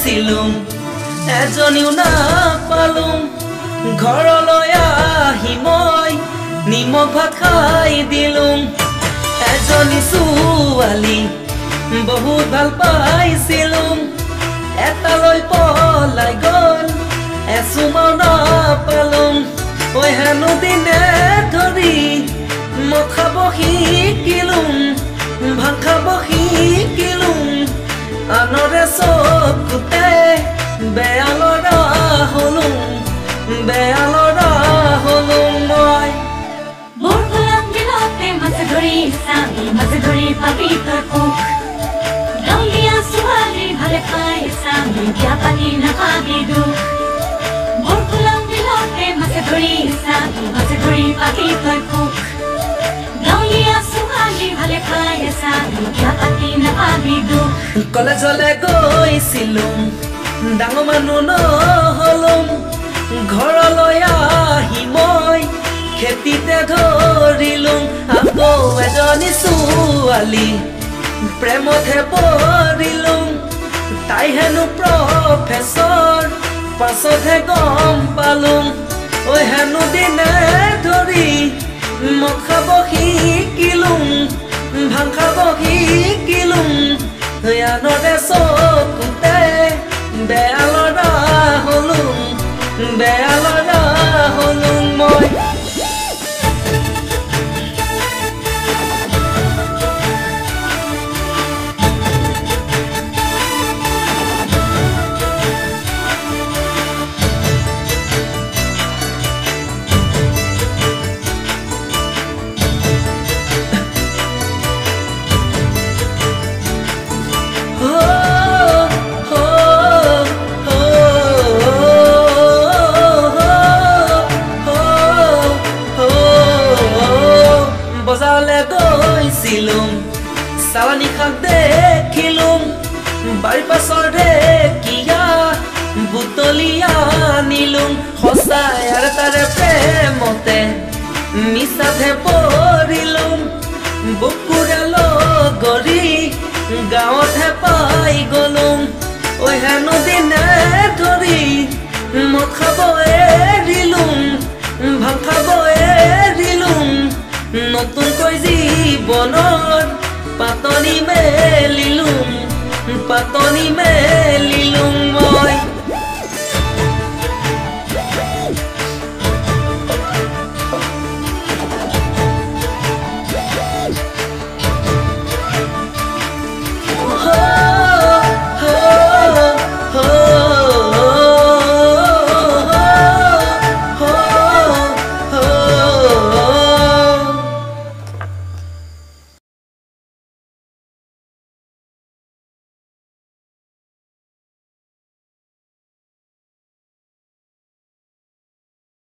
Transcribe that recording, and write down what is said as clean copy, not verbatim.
গৈছিলুং এজনীও নাপালুং ঘৰলৈ আহি মই নিমখ ভাত খাই দিলুং এজনী ছোৱালী বহুত ভাল পাইছিলুং এটালৈ পলাই গ'ল এচুমাও নাপালুং ঐ হেনো দিনে ধৰি মদ খাব শিকিলুং ভাং খাব শিকিলুং আনৰে চকুতে বেয়া ল'ৰা হলুং বেয়া ল'ৰা হলুং মই বৰফুলাম দিলতে মাছ ধৰি চাবি মাছ ধৰি পাবি তই সুখ গাঁৱলীয়া ছোৱালী ভালে পাই চাবি বিয়া পাতি নাপাবি দুখ বৰফুলাম দিলতে মাছ ধৰি চাবি মাছ ধৰি পাবি তই সুখ গাঁৱলীয়া ছোৱালী ভালে পাই চাবি বিয়া পাতি নাপাবি দুখ কলেজলৈ গৈছিলুং ডাঙৰ মানুহ নহলুং ঘৰলৈ আহি মই খেতিতে ধৰিলুং আকৌ এজনী ছোৱালী প্ৰেমতহে পৰিলুং তাই হেনো প্ৰফেচৰ পাছতহে গম পালুং ঐ হেনো দিনে ধৰি মদ খাব শিকিলুং ভাং খাব শিকিলুং আনৰে চকুতে বেয়া ল'ৰা হলুং বেয়া ল'ৰা হলুং মই বজাৰলৈ গৈছিলুং চালানী শাক দেখিলুং বাৰীৰ পাছৰে কিয়া বুটলি আনিলুং সঁচাই আৰু তাৰে প্ৰেমতে মিছাতহে পৰিলুং বুকুৰে লগৰী গাঁৱতহে পাই গ'লুং ঐ হেনো দিনে ধৰি মদ খাব এৰিলুং ভাং খাব এৰিলুং নতুনকৈ জীৱনৰ পাতনি মেলিলুং